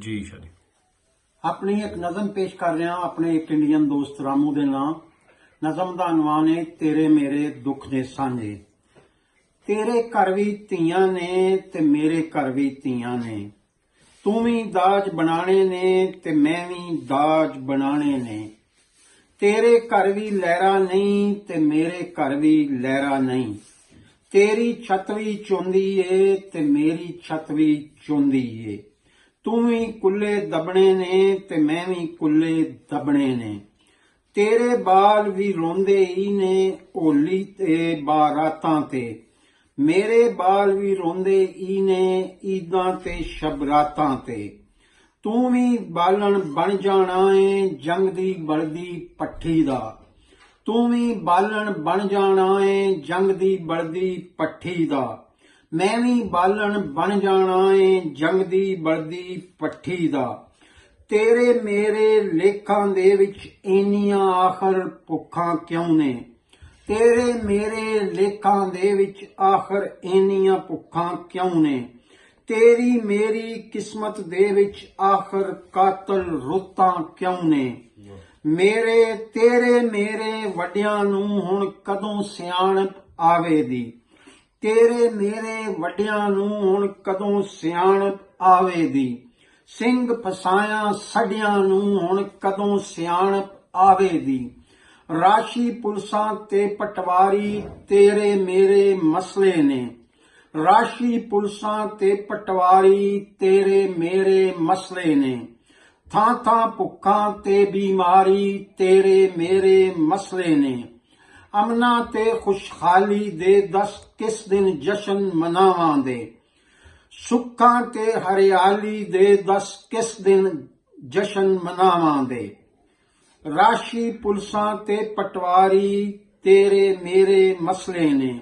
ਜੀ ਸ਼ਾਹ ਜੀ। ਆਪਣੀ ਇੱਕ ਨਜ਼ਮ ਪੇਸ਼ ਕਰ ਰਿਹਾ ਆਪਣੇ ਇੱਕ ਇੰਡੀਅਨ ਦੋਸਤ ਰਾਮੂ ਦੇ ਨਾਂ। ਨਜ਼ਮ ਦਾ ਅਨਵਾਨ ਹੈ ਤੇਰੇ ਮੇਰੇ ਦੁੱਖ ਦੇ ਸਾਂਝੇ। ਤੇਰੇ ਘਰ ਵੀ ਧੀਆਂ ਨੇ ਤੇ ਮੇਰੇ ਘਰ ਵੀ ਧੀਆਂ ਨੇ। ਤੂੰ ਵੀ ਦਾਜ ਬਣਾਣੇ ਨੇ ਤੇ ਮੈਂ ਵੀ ਦਾਜ ਬਣਾਣੇ ਨੇ। ਤੇਰੇ ਘਰ ਵੀ ਲਹਿਰਾ ਨਹੀਂ ਤੇ ਮੇਰੇ ਘਰ ਵੀ ਲਹਿਰਾ ਨਹੀਂ। ਤੇਰੀ ਛੱਤ ਵੀ ਚੁੰਦੀ ਏ ਤੇ ਮੇਰੀ ਛੱਤ ਵੀ ਚੁੰਦੀ ਏ। ਤੂੰ ਵੀ ਕੁੱਲੇ ਦਬਣੇ ਨੇ ਤੇ ਮੈਂ ਵੀ ਕੁੱਲੇ ਦਬਣੇ ਨੇ। ਤੇਰੇ ਬਾਲ ਵੀ ਰੋਂਦੇ ਹੀ ਨੇ ਹੋਲੀ ਤੇ ਬਾਰਾਤਾਂ ਤੇ। ਮੇਰੇ ਬਾਲ ਵੀ ਰੋਂਦੇ ਹੀ ਨੇ ਈਦਾਂ ਤੇ ਸ਼ਬਰਾਤਾਂ ਤੇ। ਤੂੰ ਵੀ ਬਾਲਣ ਬਣ ਜਾਣਾ ਏ ਜੰਗ ਦੀ ਬਲਦੀ ਪੱਠੀ ਦਾ। ਤੂੰ ਵੀ ਬਾਲਣ ਬਣ ਜਾਣਾ ਏ ਜੰਗ ਦੀ ਬਲਦੀ ਪੱਠੀ ਦਾ। ਮੈਂ ਵੀ ਬਾਲਣ ਬਣ ਜਾਣਾ ਏ ਜੰਗ ਦੀ ਬਲਦੀ ਪੱਠੀ ਦਾ। ਤੇਰੇ ਮੇਰੇ ਲੇਖਾਂ ਦੇ ਵਿੱਚ ਇੰਨੀਆਂ ਆਖਰ ਭੁੱਖਾਂ ਕਿਉਂ ਨੇ। ਤੇਰੇ ਮੇਰੇ ਲੇਖਾਂ ਦੇ ਵਿੱਚ ਆਖਰ ਇੰਨੀਆਂ ਭੁੱਖਾਂ ਕਿਉਂ ਨੇ। ਤੇਰੀ ਮੇਰੀ ਕਿਸਮਤ ਦੇ ਵਿੱਚ ਆਖਰ ਕਾਤਲ ਰੁੱਤਾਂ ਕਿਉਂ ਨੇ। ਤੇਰੇ ਮੇਰੇ ਵੱਡਿਆਂ ਨੂੰ ਹੁਣ ਕਦੋਂ ਸਿਆਣਪ ਆਵੇਗੀ। ਤੇਰੇ ਮੇਰੇ ਵੱਡਿਆਂ ਨੂੰ ਹੁਣ ਕਦੋਂ ਸਿਆਣਪ ਆਵੇਗੀ। ਸਿੰਘ ਫਸਾਇਆ ਸੱਡਿਆਂ ਨੂੰ ਹੁਣ ਕਦੋਂ ਸਿਆਣਪ ਆਵੇਗੀ। ਰਾਸ਼ੀ ਪੁਲਸਾਂ ਤੇ ਪਟਵਾਰੀ ਤੇਰੇ ਮੇਰੇ ਮਸਲੇ ਨੇ। ਰਾਸ਼ੀ ਪੁਲਸਾਂ ਤੇ ਪਟਵਾਰੀ ਤੇਰੇ ਮੇਰੇ ਮਸਲੇ ਨੇ। ਥਾਂ ਥਾਂ ਭੁੱਖਾਂ ਤੇ ਬਿਮਾਰੀ ਤੇਰੇ ਮੇਰੇ ਮਸਲੇ ਨੇ। ਅਮਨਾ ਤੇ ਖੁਸ਼ਹਾਲੀ ਦੇ ਦੱਸ ਕਿਸ ਦਿਨ ਜਸ਼ਨ ਮਨਾਵਾਂਗੇ। ਸੁੱਖਾਂ ਤੇ ਹਰਿਆਲੀ ਦੇ ਦੱਸ ਕਿਸ ਦਿਨ ਜਸ਼ਨ ਮਨਾਵਾਂਗੇ। ਰਾਸ਼ੀ ਪੁਲਸਾਂ ਤੇ ਪਟਵਾਰੀ ਤੇਰੇ ਮੇਰੇ ਮਸਲੇ ਨੇ।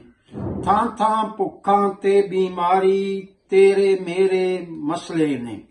ਥਾਂ ਥਾਂ ਭੁੱਖਾਂ ਤੇ ਬਿਮਾਰੀ ਤੇਰੇ ਮੇਰੇ ਮਸਲੇ ਨੇ।